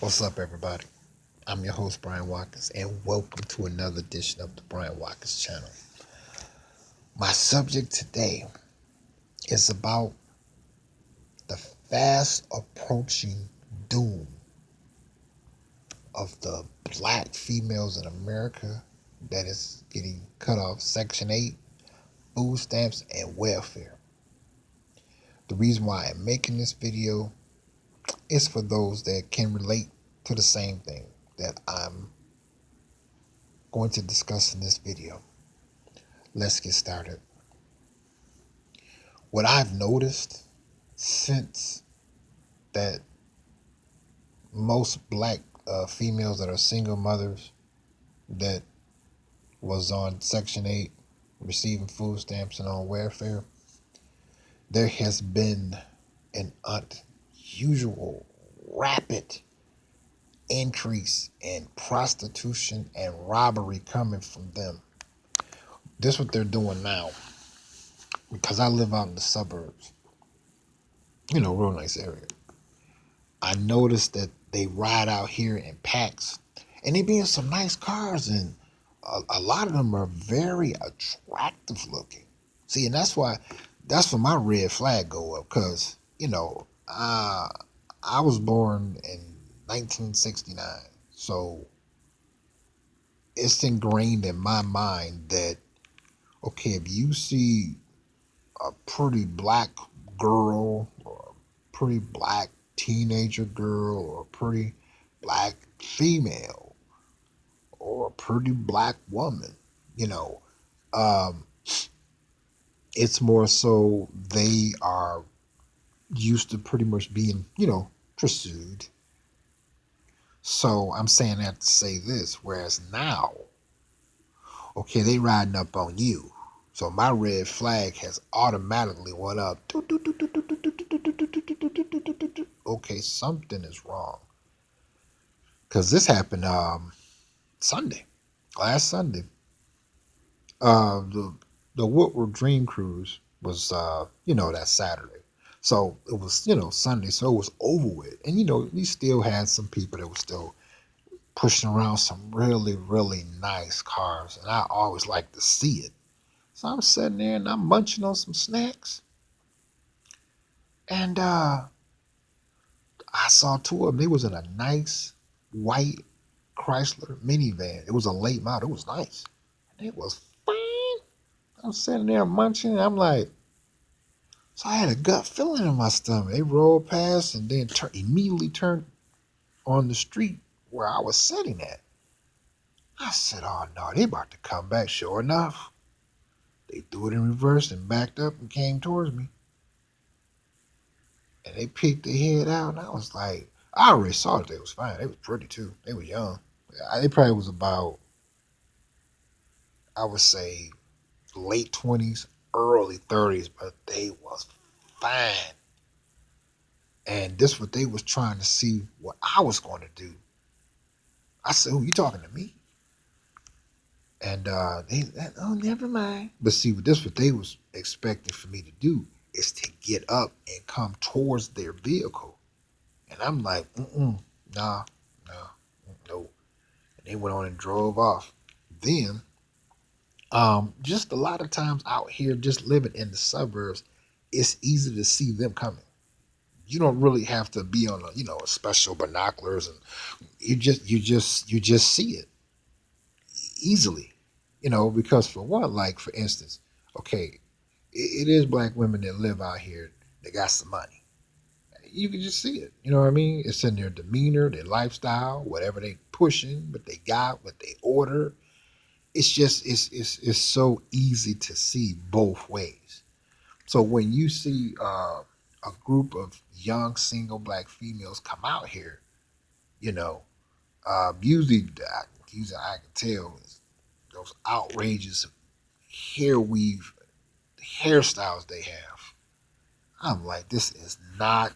What's up, everybody? I'm your host, Brian Watkins, and welcome to another edition of the Brian Watkins channel. My subject today is about the fast approaching doom of the black females in America that is getting cut off Section 8, food stamps, and welfare. The reason why I'm making this video is for those that can relate to the same thing that I'm going to discuss in this video. Let's get started. What I've noticed since that most black females that are single mothers that was on Section 8 receiving food stamps and on welfare, there has been an unusual rapid increase in prostitution and robbery coming from them. This is what they're doing now, because I live out in the suburbs, real nice area. I noticed that they ride out here in packs, and they be in some nice cars, and a lot of them are very attractive looking. See, and that's when my red flag go up, because I was born in 1969, so it's ingrained in my mind that, okay, if you see a pretty black girl or a pretty black teenager girl or a pretty black female or a pretty black woman, you know, um, it's more so they are used to pretty much being, pursued. So I'm saying that to say this, whereas now, okay, they riding up on you. So my red flag has automatically went up. Okay, something is wrong. Because this happened Sunday, last Sunday. The Woodward Dream Cruise was, that Saturday. So it was, Sunday, so it was over with. And, we still had some people that were still pushing around some really, really nice cars. And I always like to see it. So I'm sitting there and I'm munching on some snacks. And I saw two of them. They was in a nice white Chrysler minivan. It was a late model. It was nice. And it was fine. I'm sitting there munching. And I'm like, so I had a gut feeling in my stomach. They rolled past and then immediately turned on the street where I was sitting at. I said, oh no, they about to come back. Sure enough, they threw it in reverse and backed up and came towards me. And they peeked their head out, and I was like, I already saw that they was fine. They was pretty too. They was young. They probably was about, I would say, late 20s, early 30s, but they was fine. And this what they was trying to see what I was going to do. I said, "Who you talking to me?" And oh, never mind. But see, this what they was expecting for me to do is to get up and come towards their vehicle. And I'm like, nah, no. And they went on and drove off. Then, just a lot of times out here, just living in the suburbs, it's easy to see them coming. You don't really have to be on a special binoculars, and you just see it easily. Because for one, like for instance, okay, it is black women that live out here. They got some money. You can just see it. You know what I mean? It's in their demeanor, their lifestyle, whatever they pushing, what they got, what they order. It's just it's so easy to see both ways. So when you see a group of young single black females come out here, you know, usually I can tell is those outrageous hair weave hairstyles they have. I'm like, this is not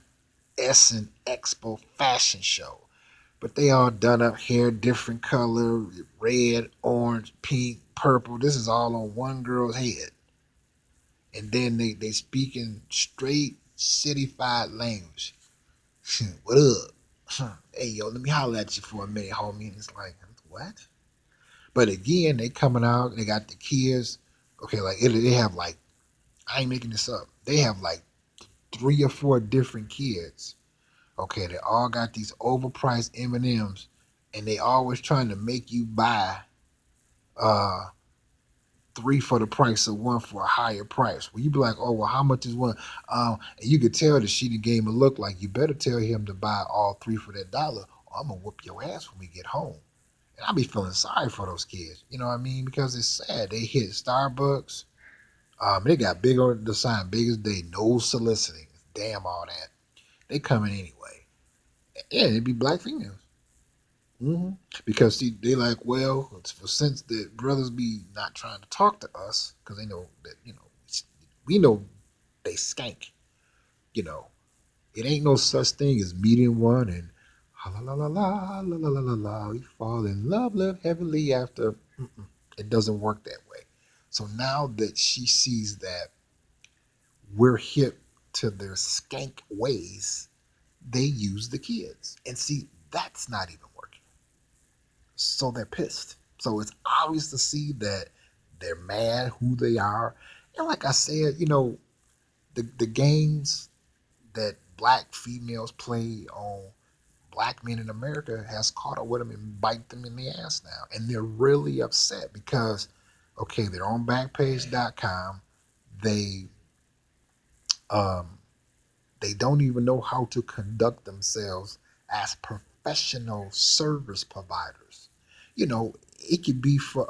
Essen Expo fashion show. But they all done up hair, different color, red, orange, pink, purple. This is all on one girl's head. And then they speaking straight cityfied language. What up? hey, yo, let me holler at you for a minute, homie. And it's like, what? But again, they coming out, they got the kids. Okay, like they have like, I ain't making this up. They have like 3 or 4 different kids. Okay, they all got these overpriced M&Ms, and they always trying to make you buy uh 3 for the price of 1 for a higher price. Well, you be like, oh well, how much is one? And you could tell the shitty game will look like. You better tell him to buy all 3 for that dollar, or I'm gonna whoop your ass when we get home. And I be feeling sorry for those kids. You know what I mean? Because it's sad. They hit Starbucks. They got big on the sign, big as day, no soliciting. Damn all that. They coming anyway. Yeah, it'd be black females. hmm Because see, they like, well, since the brothers be not trying to talk to us, because they know that, we know they skank. You know, it ain't no such thing as meeting one and la la la la la la la la la. We fall in love, live heavily after. It doesn't work that way. So now that she sees that we're hip to their skank ways, they use the kids. And see, that's not even working. So they're pissed. So it's obvious to see that they're mad who they are. And like I said, the games that black females play on black men in America has caught up with them and bite them in the ass now. And they're really upset because, okay, they're on Backpage.com. They um, they don't even know how to conduct themselves as professional service providers. It could be for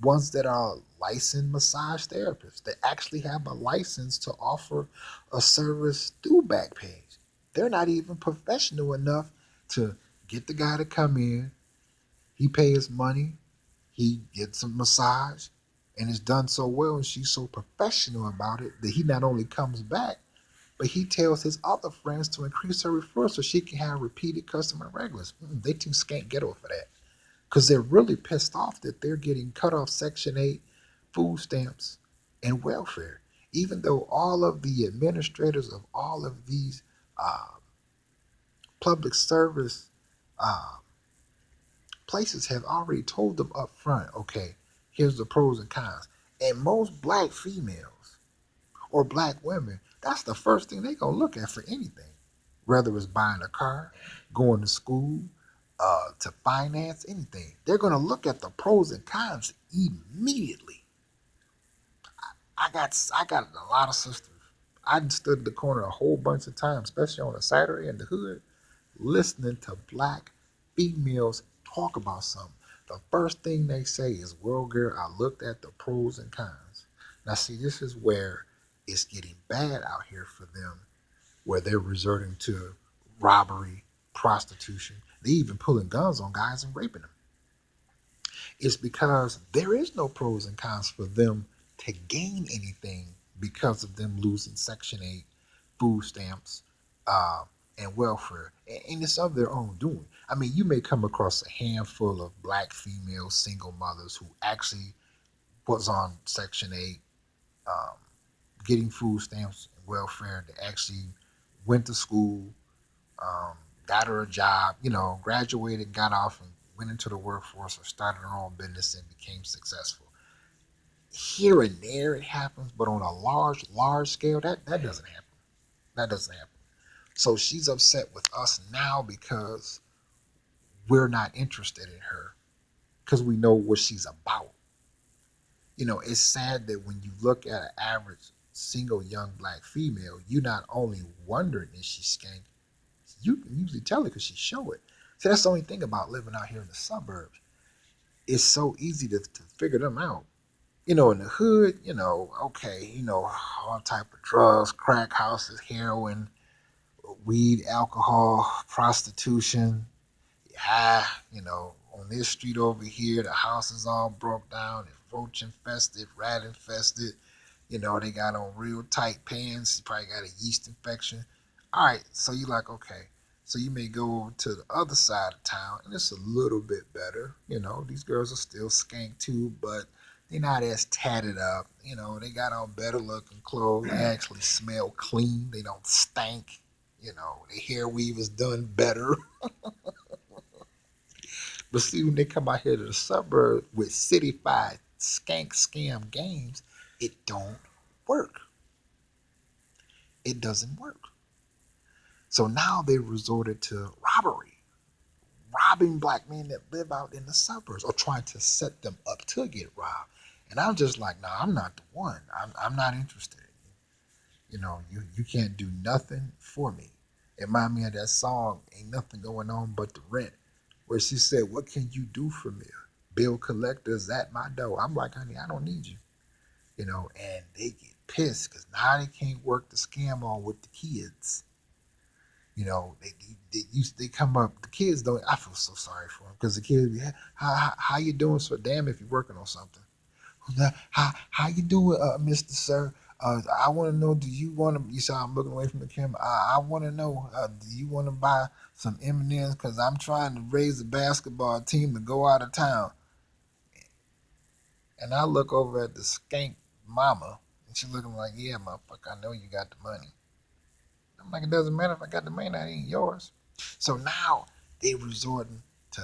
ones that are licensed massage therapists that actually have a license to offer a service through Backpage. They're not even professional enough to get the guy to come in. He pays money. He gets a massage, and it's done so well, and she's so professional about it that he not only comes back, but he tells his other friends to increase her referrals so she can have repeated customer regulars. They too skank ghetto for that. Because they're really pissed off that they're getting cut off Section 8 food stamps and welfare. Even though all of the administrators of all of these uh, public service uh, places have already told them up front, okay, here's the pros and cons. And most black females or black women, that's the first thing they gonna look at for anything. Whether it's buying a car, going to school, to finance anything, they're gonna look at the pros and cons immediately. I got a lot of sisters. I stood in the corner a whole bunch of times, especially on a Saturday in the hood, listening to black females talk about something. The first thing they say is, well, girl, I looked at the pros and cons. Now, see, this is where it's getting bad out here for them, where they're resorting to robbery, prostitution. They even pulling guns on guys and raping them. It's because there is no pros and cons for them to gain anything because of them losing Section 8, food stamps, uh, and welfare. And it's of their own doing. I mean, you may come across a handful of black female single mothers who actually was on Section 8, um, getting food stamps and welfare, that actually went to school, um, got her a job, graduated, got off, and went into the workforce or started her own business and became successful. Here and there it happens, but on a large scale, that doesn't happen. That doesn't happen. So she's upset with us now because we're not interested in her because we know what she's about. It's sad that when you look at an average single young black female, you're not only wondering if she's skank, you can usually tell it because she show it. So that's the only thing about living out here in the suburbs. It's so easy to figure them out. In the hood, okay, all type of drugs, crack houses, heroin, weed, alcohol, prostitution. Yeah, on this street over here, the house is all broke down, it's roach infested, rat infested. They got on real tight pants. You probably got a yeast infection. All right, so you like, okay. So you may go over to the other side of town, and it's a little bit better. These girls are still skank too, but they're not as tatted up. They got on better looking clothes. They actually smell clean. They don't stink. Their hair weave is done better. But see, when they come out here to the suburb with city-fied skank scam games, it don't work. It doesn't work. So now they resorted to robbery, robbing black men that live out in the suburbs or trying to set them up to get robbed. And I'm just like, nah, I'm not the one. I'm not interested in you. You can't do nothing for me. It remind me of that song, Ain't Nothing Going On But the Rent, where she said, what can you do for me? Bill collectors at my door. I'm like, honey, I don't need you. And they get pissed because now they can't work the scam on with the kids. They come up. The kids don't. I feel so sorry for them because the kids, yeah, how you doing? So damn if you're working on something. How you doing, Mister Sir? I want to know. Do you want to? You saw I'm looking away from the camera. I want to know. Do you want to buy some M&Ms? Because I'm trying to raise a basketball team to go out of town. And I look over at the skank mama, and she looking like, yeah, motherfucker, I know you got the money. I'm like, it doesn't matter if I got the money, that ain't yours. So now they resorting to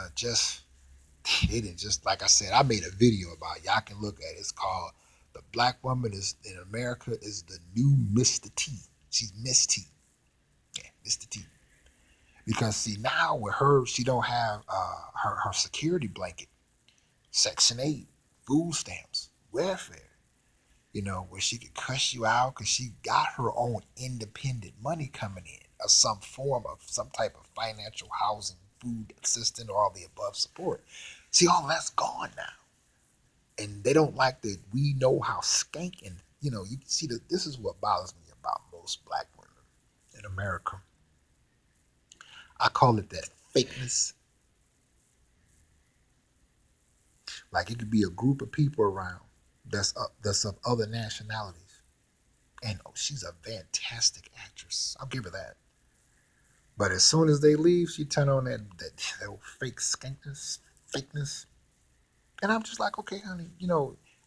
they didn't just, like I said, I made a video about it. Y'all can look at it. It's called The Black Woman is in America is the New Mr. T. She's Miss T. Yeah, Mr. T. Because see, now with her, she don't have her security blanket, Section 8, food stamps, welfare. Where she could cuss you out because she got her own independent money coming in, or some form of some type of financial housing, food assistance, or all the above support. See, all that's gone now. And they don't like that we know how skank and, you can see that this is what bothers me about most black women in America. I call it that fakeness. Like it could be a group of people around that's of other nationalities. And she's a fantastic actress. I'll give her that. But as soon as they leave, she turn on that old fake skankness, fakeness. And I'm just like, okay, honey,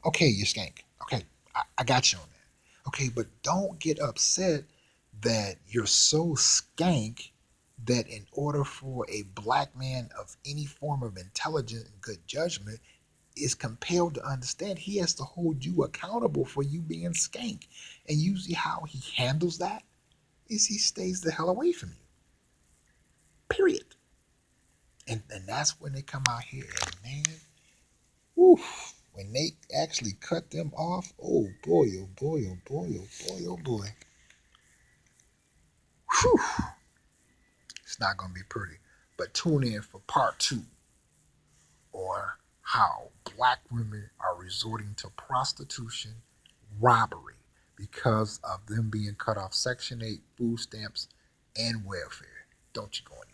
okay, you skank. Okay, I got you on that. Okay, but don't get upset that you're so skank that in order for a black man of any form of intelligence and good judgment is compelled to understand he has to hold you accountable for you being skank. And usually how he handles that is he stays the hell away from you. Period. And that's when they come out here and man, oof, when they actually cut them off, oh boy, oh boy, oh boy, oh boy, oh boy. Whew, it's not gonna be pretty. But tune in for part 2 on how black women are resorting to prostitution, robbery, because of them being cut off Section 8 food stamps and welfare. Don't you go in